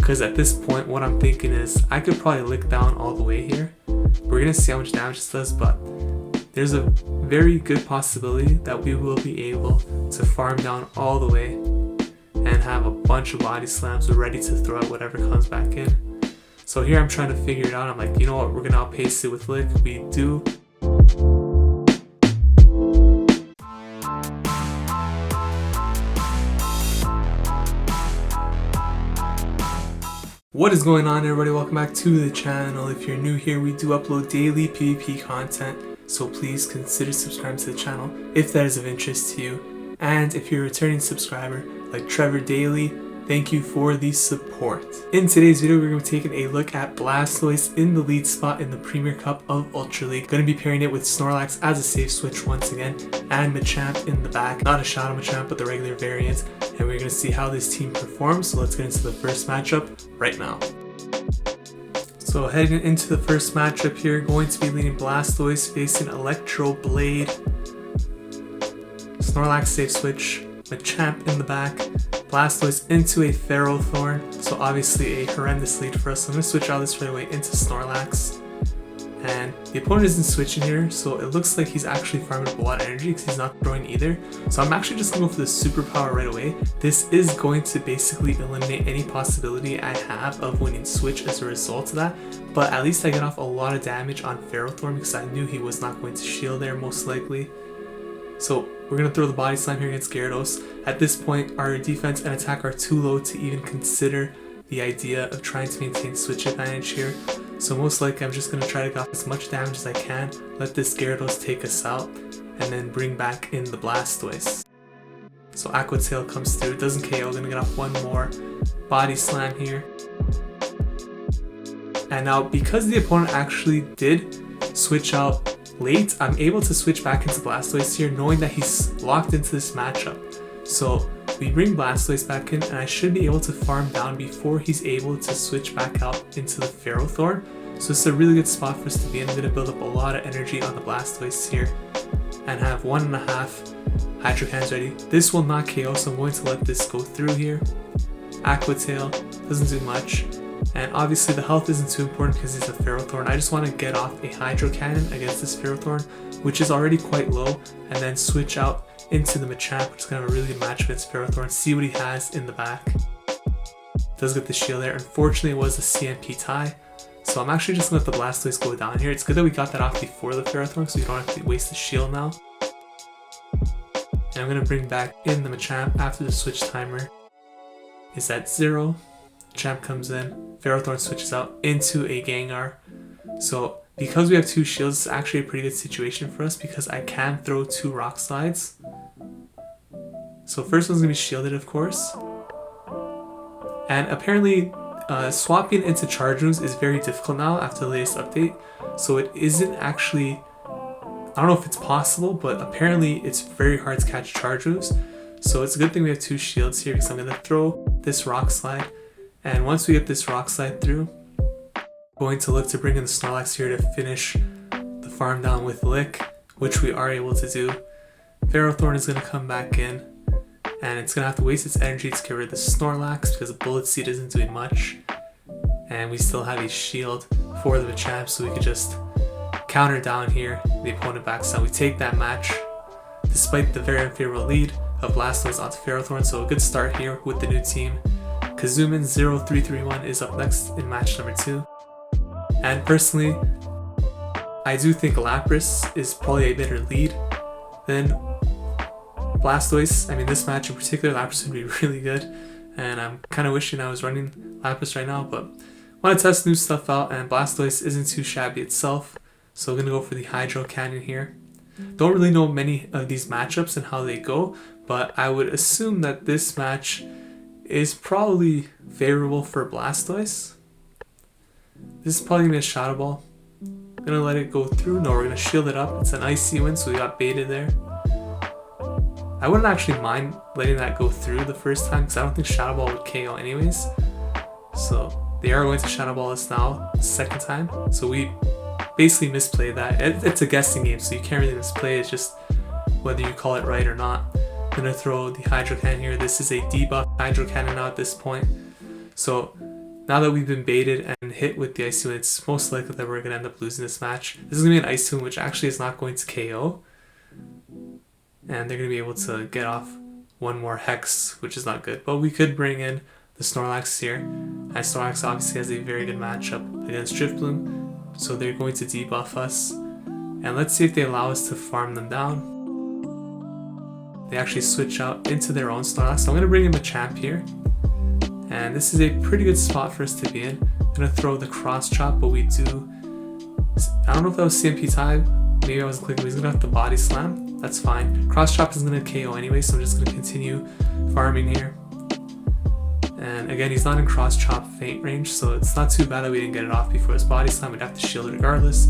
Because at this point, what I'm thinking is I could probably lick down all the way here. We're going to see how much damage this does, but there's a very good possibility that we will be able to farm down all the way and have a bunch of body slams ready to throw out whatever comes back in. So here I'm trying to figure it out. I'm like, you know what, we're going to outpace it with lick. We do. What is going on, everybody? Welcome back to the channel. If you're new here, we do upload daily PvP content, so please consider subscribing to the channel if that is of interest to you. And if you're a returning subscriber like Trevor Daily, thank you for the support. In today's video, we're going to be taking a look at Blastoise in the lead spot in the Premier Cup of Ultra League. Going to be pairing it with Snorlax as a safe switch once again, and Machamp in the back. Not a Shadow Machamp, but the regular variant. And we're going to see how this team performs. So let's get into the first matchup right now. So heading into the first matchup here, going to be leading Blastoise facing Electro Blade. Snorlax safe switch, Machamp in the back, Blastoise into a Ferrothorn, so obviously a horrendous lead for us. So I'm going to switch out this right away into Snorlax. And the opponent isn't switching here, so it looks like he's actually farming up a lot of energy because he's not throwing either. So I'm actually just going to go for the Superpower right away. This is going to basically eliminate any possibility I have of winning switch as a result of that. But at least I get off a lot of damage on Ferrothorn because I knew he was not going to shield there most likely. So we're going to throw the Body Slam here against Gyarados. At this point, our defense and attack are too low to even consider the idea of trying to maintain switch advantage here. So most likely I'm just going to try to get off as much damage as I can, let this Gyarados take us out, and then bring back in the Blastoise. So Aqua Tail comes through, doesn't KO, going to get off one more Body Slam here. And now because the opponent actually did switch out late, I'm able to switch back into Blastoise here, knowing that he's locked into this matchup. So we bring Blastoise back in, and I should be able to farm down before he's able to switch back out into the Ferrothorn. So it's a really good spot for us to be in. I'm going to build up a lot of energy on the Blastoise here and have 1.5 Hydro Cannons ready. This will not KO, so I'm going to let this go through here. Aqua Tail doesn't do much. And obviously the health isn't too important because it's a Ferrothorn. I just want to get off a Hydro Cannon against this Ferrothorn, which is already quite low, and then switch out into the Machamp, which is kind of a really good match against Ferrothorn. See what he has in the back. Does get the shield there. Unfortunately, it was a CMP tie, so I'm actually just going to let the Blastoise go down here. It's good that we got that off before the Ferrothorn, so you don't have to waste the shield now. And I'm going to bring back in the Machamp after the switch timer is at 0. Machamp comes in, Ferrothorn switches out into a Gengar. So because we have 2 shields, it's actually a pretty good situation for us because I can throw 2 Rock Slides. So first one's going to be shielded, of course. And apparently swapping into Charge Moves is very difficult now after the latest update. So it isn't actually, I don't know if it's possible, but apparently it's very hard to catch Charge Moves. So it's a good thing we have 2 shields here because I'm going to throw this Rock Slide. And once we get this Rock Slide through, going to look to bring in the Snorlax here to finish the farm down with Lick, which we are able to do. Ferrothorn is going to come back in, and it's going to have to waste its energy to get rid of the Snorlax because the Bullet Seed isn't doing much. And we still have a shield for the Machamp, so we could just counter down here. The opponent backs out. We take that match despite the very unfavorable lead of Blastoise onto Ferrothorn, so a good start here with the new team. Kazumin 0331 is up next in match number 2. And personally, I do think Lapras is probably a better lead than Blastoise. I mean, this match in particular, Lapras would be really good. And I'm kind of wishing I was running Lapras right now, but I want to test new stuff out, and Blastoise isn't too shabby itself. So I'm going to go for the Hydro Cannon here. Don't really know many of these matchups and how they go, but I would assume that this match is probably favorable for Blastoise. This is probably going to be a Shadow Ball. I'm going to let it go through. No, we're going to shield it up. It's an Icy Wind, so we got baited there. I wouldn't actually mind letting that go through the first time because I don't think Shadow Ball would KO anyways. So they are going to Shadow Ball us now the second time. So we basically misplayed that. It's a guessing game, so you can't really misplay. It's just whether you call it right or not. I'm going to throw the Hydro Cannon here. This is a debuff Hydro Cannon now at this point. So now that we've been baited and hit with the Ice Wind, it's most likely that we're going to end up losing this match. This is going to be an Ice Wind, which actually is not going to KO. And they're going to be able to get off one more Hex, which is not good. But we could bring in the Snorlax here. And Snorlax obviously has a very good matchup against Drifloon. So they're going to debuff us. And let's see if they allow us to farm them down. They actually switch out into their own Snorlax. So I'm going to bring in Machamp here. And this is a pretty good spot for us to be in. I'm going to throw the Cross Chop, but we do... I don't know if that was CMP time. Maybe I wasn't clicking. He's going to have to Body Slam. That's fine. Cross Chop is going to KO anyway, so I'm just going to continue farming here. And again, he's not in Cross Chop feint range, so it's not too bad that we didn't get it off before his Body Slam. We'd have to shield it regardless.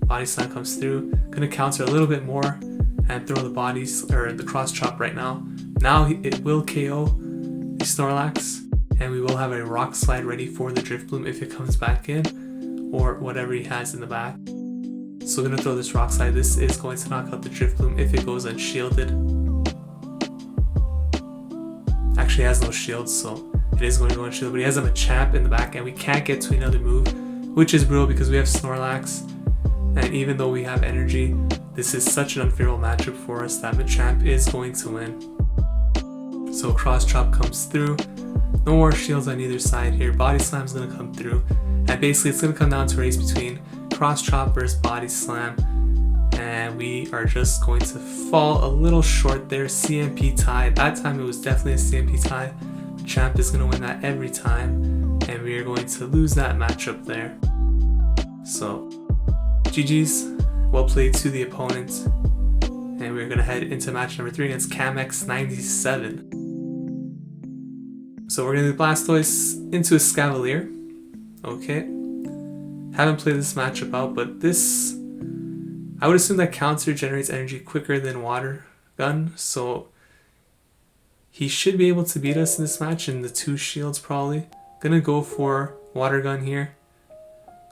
Body Slam comes through. Gonna counter a little bit more and throw the Cross Chop right now. Now it will KO the Snorlax, and we will have a Rock Slide ready for the Drifloon if it comes back in, or whatever he has in the back. So we're gonna throw this Rock Slide. This is going to knock out the Drifloon if it goes unshielded. Actually, he has no shield, so it is going to go unshielded, but he has a Machamp in the back, and we can't get to another move, which is brutal because we have Snorlax. And even though we have energy, this is such an unfavorable matchup for us that Machamp is going to win. So Cross Chop comes through. No more shields on either side here. Body Slam is going to come through. And basically it's going to come down to a race between Cross Chop versus Body Slam. And we are just going to fall a little short there. CMP tie. That time it was definitely a CMP tie. Machamp is going to win that every time. And we are going to lose that matchup there. So... GG's, well played to the opponent, and we're going to head into match number 3 against Camex97. So we're going to do Blastoise into a Scavalier. Okay, haven't played this matchup out, but this, I would assume that counter generates energy quicker than Water Gun, so he should be able to beat us in this match in the 2 shields probably. Gonna go for Water Gun here,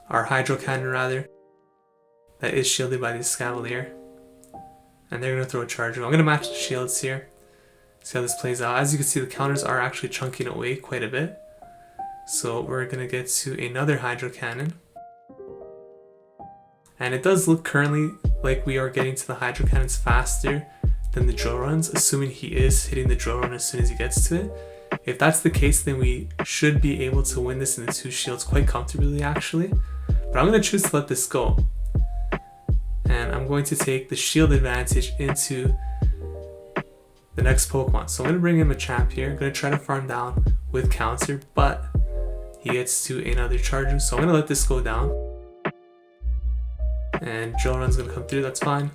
or Hydro Cannon rather. That is shielded by the Scavalier. And they're going to throw a charge. I'm going to match the shields here. See how this plays out. As you can see, the counters are actually chunking away quite a bit. So we're going to get to another Hydro Cannon. And it does look currently like we are getting to the Hydro Cannons faster than the drill runs, assuming he is hitting the drill run as soon as he gets to it. If that's the case, then we should be able to win this in the 2 shields quite comfortably actually. But I'm going to choose to let this go. And I'm going to take the shield advantage into the next Pokemon. So I'm going to bring in Machamp here. I'm going to try to farm down with counter, but he gets to another Charger. So I'm going to let this go down. And Drill Run's going to come through, that's fine.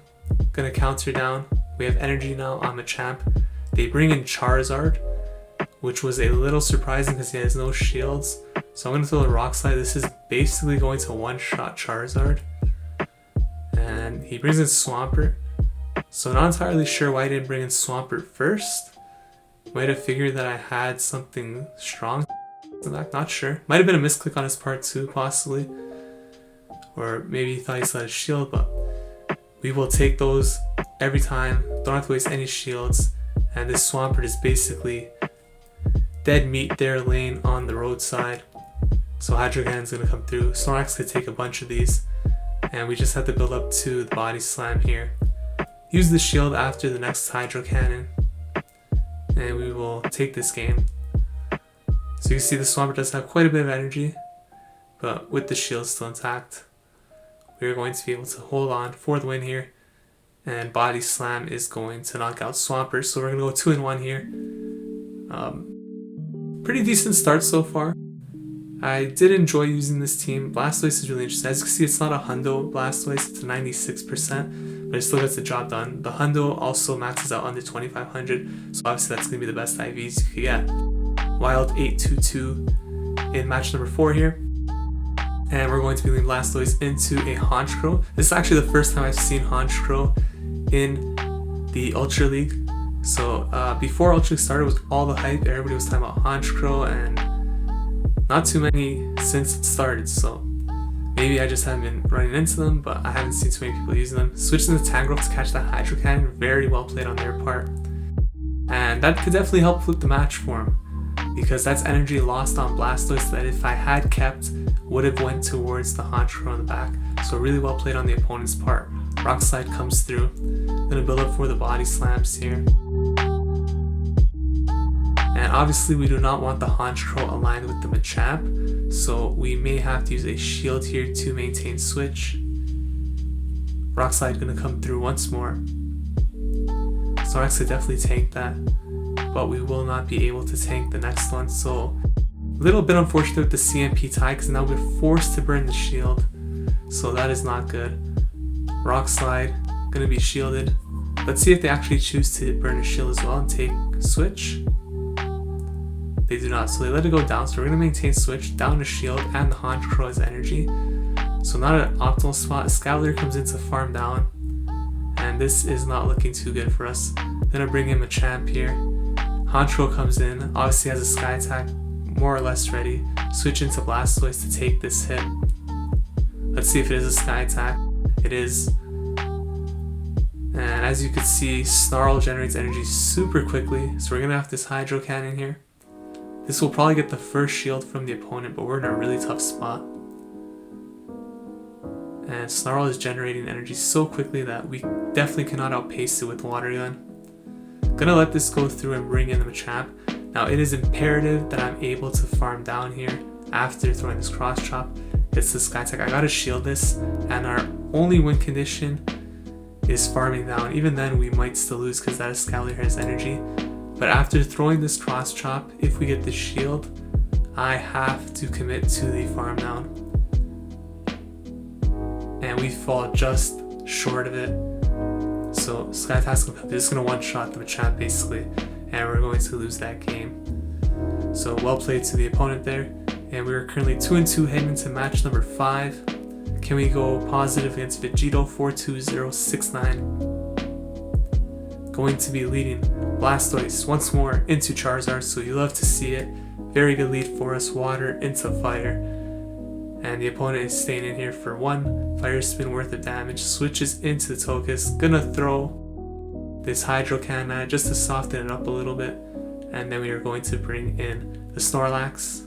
Going to counter down. We have energy now on Machamp. They bring in Charizard, which was a little surprising because he has no shields. So I'm going to throw a Rock Slide. This is basically going to one-shot Charizard. And he brings in Swampert. So not entirely sure why he didn't bring in Swampert first. Might have figured that I had something strong. Not sure. Might have been a misclick on his part too, possibly. Or maybe he thought he still had a shield, but we will take those every time. Don't have to waste any shields. And this Swampert is basically dead meat there laying on the roadside. So Hydro Cannon's gonna come through. Snorlax could take a bunch of these. And we just have to build up to the Body Slam here. Use the shield after the next Hydro Cannon. And we will take this game. So you can see the Swampert does have quite a bit of energy. But with the shield still intact, we are going to be able to hold on for the win here. And Body Slam is going to knock out Swampert. So we're going to go 2-1 here. Pretty decent start so far. I did enjoy using this team. Blastoise is really interesting. As you can see, it's not a Hundo Blastoise, it's a 96%, but it still gets the job done. The Hundo also maxes out under 2500, so obviously that's going to be the best IVs you could get. Wild 822 in match number 4 here. And we're going to be leading Blastoise into a Honchkrow. This is actually the first time I've seen Honchkrow in the Ultra League. So before Ultra League started, it was all the hype. Everybody was talking about Honchkrow and not too many since it started, so Maybe I just haven't been running into them, but I haven't seen too many people using them. Switching to Tangrowth to catch that Hydro Cannon, very well played on their part. And that could definitely help flip the match for him, because that's energy lost on Blastoise that if I had kept, would have went towards the Honchkrow on the back. So really well played on the opponent's part. Rock Slide comes through. Gonna build up for the body slams here. And obviously we do not want the Honchkrow aligned with the Machamp, so we may have to use a shield here to maintain switch. Rock Slide gonna come through once more. Snorlax could definitely tank that, but we will not be able to tank the next one, so a little bit unfortunate with the CMP tie, because now we're forced to burn the shield, so that is not good. Rock Slide, gonna be shielded. Let's see if they actually choose to burn a shield as well and take switch. They do not, so they let it go down, so we're gonna maintain switch, down to shield, and the Honchkrow has energy. So not an optimal spot. Scavalier comes in to farm down, and this is not looking too good for us. Gonna bring in Machamp here. Honchkrow comes in, obviously has a Sky Attack more or less ready. Switch into Blastoise to take this hit. Let's see if it is a Sky Attack. It is. And as you can see, Snarl generates energy super quickly, so we're gonna have this Hydro Cannon here. This will probably get the first shield from the opponent, but we're in a really tough spot. And Snarl is generating energy so quickly that we definitely cannot outpace it with Water Gun. Gonna let this go through and bring in the Machamp. Now it is imperative that I'm able to farm down here after throwing this Cross Chop. It's the Sky Attack. I gotta shield this, and our only win condition is farming down. Even then we might still lose because that Scavalier has energy. But after throwing this Cross Chop, if we get the shield, I have to commit to the farm down. And we fall just short of it. So Sky Attack's just gonna one-shot the Machamp basically, and we're going to lose that game. So well played to the opponent there. And we are currently 2-2 heading into match number 5. Can we go positive against Vegito 42069? Going to be leading Blastoise once more into Charizard, so you love to see it. Very good lead for us. Water into Fire, and the opponent is staying in here for 1 Fire Spin worth of damage. Switches into the Togekiss. Gonna throw this Hydro Cannon at it just to soften it up a little bit, and then we are going to bring in the Snorlax,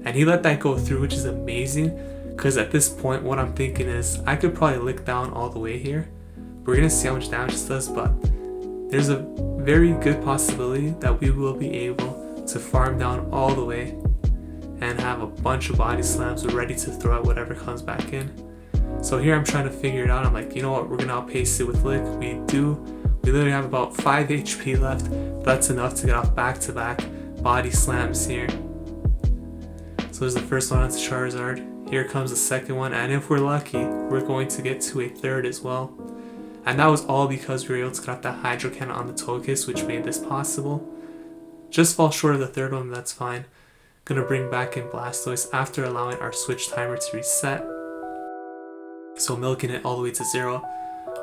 and he let that go through, which is amazing, because at this point what I'm thinking is I could probably lick down all the way here. We're gonna see how much damage this does, but there's a very good possibility that we will be able to farm down all the way and have a bunch of body slams ready to throw at whatever comes back in. So here I'm trying to figure it out. I'm like, you know what, we're gonna outpace it with Lick. We literally have about 5 HP left. That's enough to get off back-to-back body slams here. So there's the first one onto Charizard. Here comes the second one, and if we're lucky, we're going to get to a third as well. And that was all because we were able to get off that Hydro Cannon on the Togekiss, which made this possible. Just fall short of the third one, that's fine. Gonna bring back in Blastoise after allowing our switch timer to reset. So milking it all the way to 0.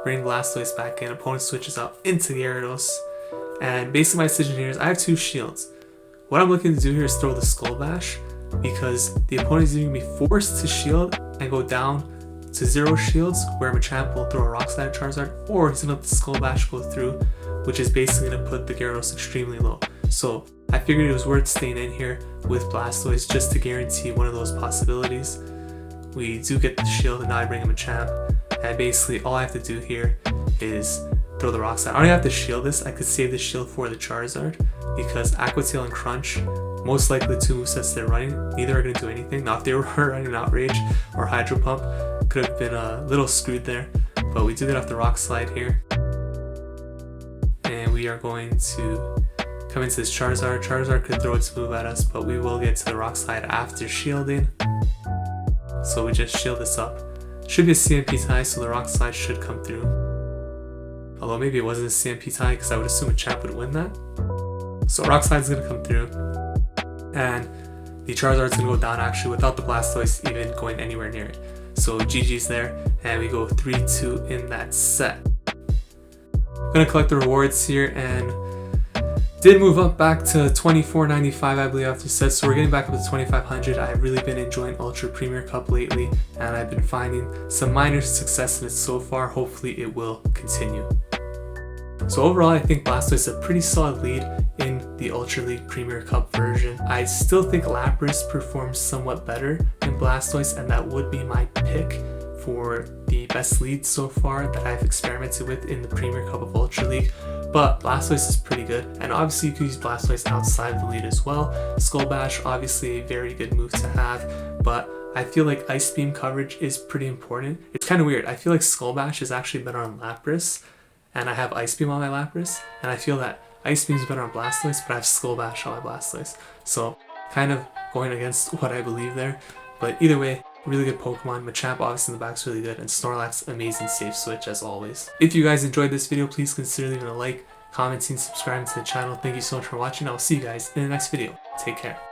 Bring Blastoise back in. Opponent switches out into Gyarados. And basically my decision here is I have 2 shields. What I'm looking to do here is throw the Skull Bash, because the opponent is going to be forced to shield and go down to 0 shields, where Machamp will throw a Rock Slide at Charizard, or he's gonna let the Skull Bash go through, which is basically gonna put the Gyarados extremely low. So I figured it was worth staying in here with Blastoise just to guarantee one of those possibilities. We do get the shield, and now I bring in Machamp, and basically all I have to do here is throw the Rock Slide. I don't have to shield this. I could save the shield for the Charizard, because Aqua Tail and Crunch, most likely 2 movesets they're running, neither are going to do anything. Now if they were running Outrage or Hydro Pump, could have been a little screwed there, but we do get off the Rock Slide here. And we are going to come into this Charizard. Charizard could throw its move at us, but we will get to the Rock Slide after shielding. So we just shield this up. Should be a CMP tie, so the Rock Slide should come through. Although maybe it wasn't a CMP tie, because I would assume a Champ would win that. So Rock Slide is going to come through. And the Charizard's going to go down actually without the Blastoise even going anywhere near it. So GG's there, and we go 3-2 in that set. I'm going to collect the rewards here, and Did move up back to 24.95, I believe, after sets, so we're getting back up to 2,500. I've really been enjoying Ultra Premier Cup lately, and I've been finding some minor success in it so far. Hopefully it will continue. So overall, I think Blastoise is a pretty solid lead in the Ultra League Premier Cup version. I still think Lapras performs somewhat better than Blastoise, and that would be my pick for the best lead so far that I've experimented with in the Premier Cup of Ultra League. But Blastoise is pretty good, and obviously you can use Blastoise outside the lead as well. Skull Bash, obviously a very good move to have, but I feel like Ice Beam coverage is pretty important. It's kind of weird. I feel like Skull Bash is actually better on Lapras, and I have Ice Beam on my Lapras, and I feel that Ice Beam is better on Blastoise, but I have Skull Bash on my Blastoise. So kind of going against what I believe there, but either way, really good Pokemon. Machamp obviously in the back is really good, and Snorlax, amazing safe switch as always. If you guys enjoyed this video, please consider leaving a like, commenting, subscribing to the channel. Thank you so much for watching. I will see you guys in the next video. Take care.